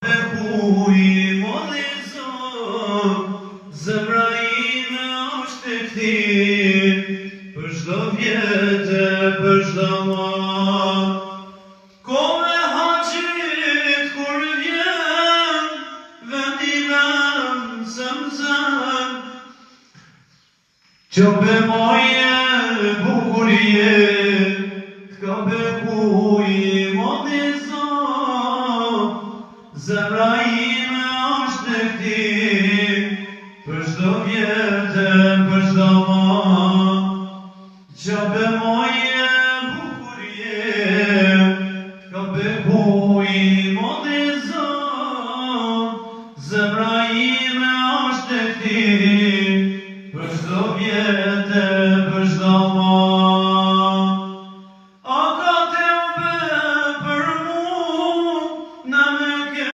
bekuj o dhe zot, zemra ime është e këti, për çdo vjetë, për çdo muaj. Kove haqit kur vjen, vendime Zemzem, që be moje bukurie, t'ka bekuj o dhe zot, zemra ime është e këti, për çdo vjetë.